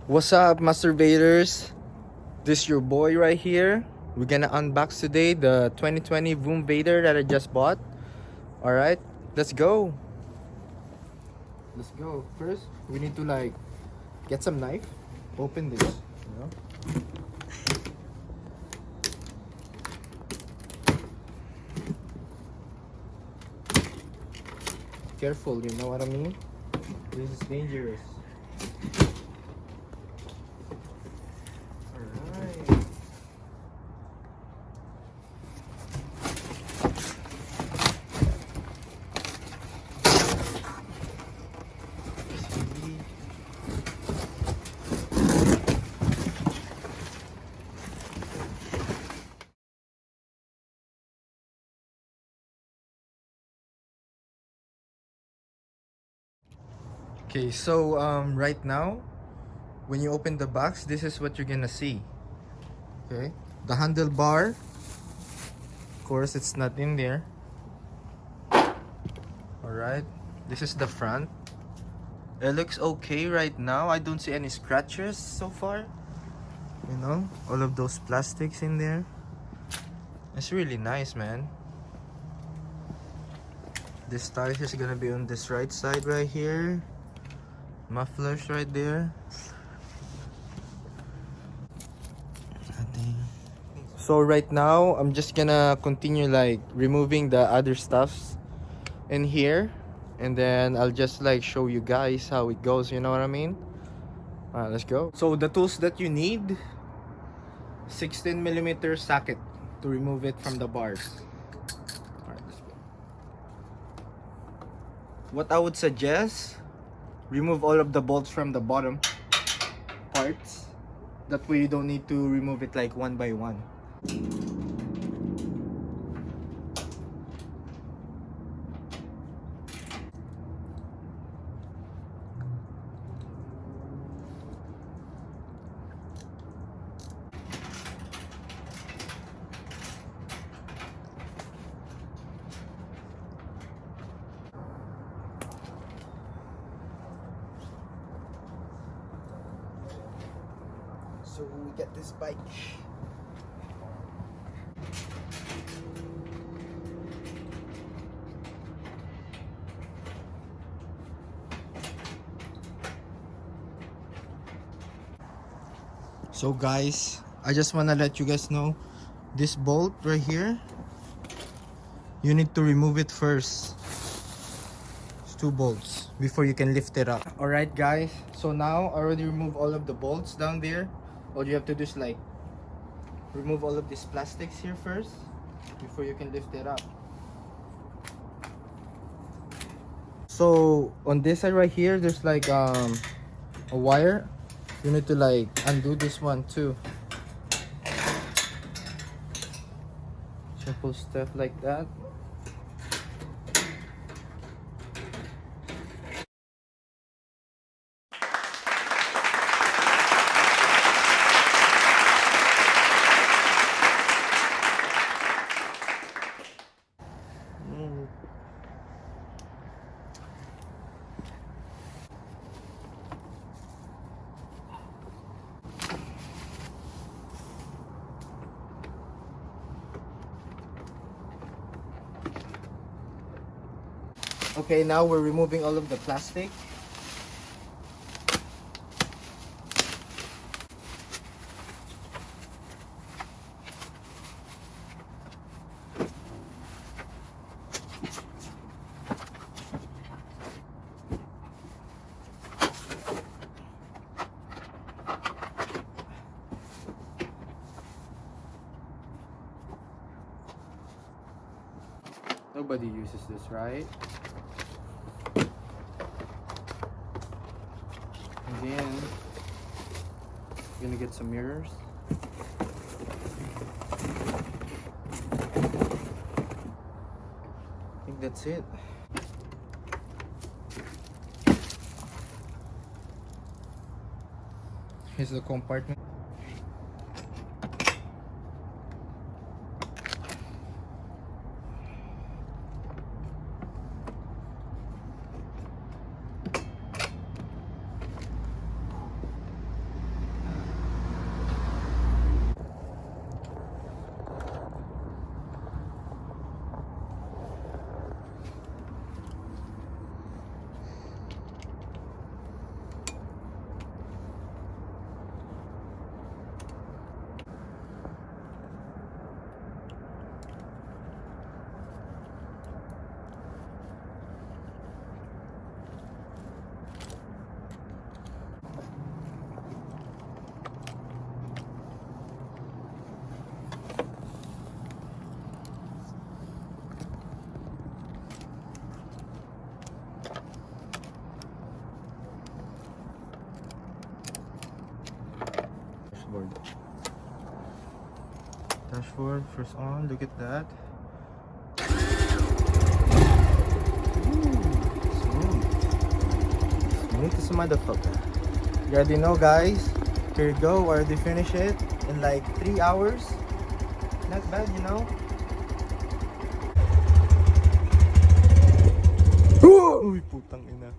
What's up, Master Vaders? This your boy right here. We're gonna unbox today the 2020 Vader that I just bought. Alright, let's go. Let's go. First, we need to get some knife. Open this, you know. Careful, you know what I mean? This is dangerous. Alright. Okay, so right now, when you open the box, this is what you're gonna see. Okay, the handlebar. Of course, it's not in there. Alright, this is the front. It looks okay right now. I don't see any scratches so far. You know, all of those plastics in there. It's really nice, man. This tire is gonna be on this right side right here. Mufflers right there. So right now, I'm just gonna continue removing the other stuffs in here, and then I'll just show you guys how it goes, you know what I mean? Alright, let's go. So the tools that you need: 16mm socket to remove it from the bars. Alright, let's go. What I would suggest, remove all of the bolts from the bottom parts. That way you don't need to remove it one by one. So we get this bike. So guys, I just want to let you guys know, this bolt right here, you need to remove it first. It's 2 bolts before you can lift it up. Alright guys, so now I already removed all of the bolts down there. All you have to do is remove all of these plastics here first before you can lift it up. So on this side right here, there's a wire. You need to undo this one too. Simple stuff like that. Okay, now we're removing all of the plastic. Nobody uses this, right? And then I'm gonna get some mirrors. I think that's it. Here's the compartment. dashboard. Dashboard first on. Look at that. Smooth. Smooth as a motherfucker. You already know, guys. Here you go. Already finished it in like 3 hours. Not bad, you know. Uy, putang ina.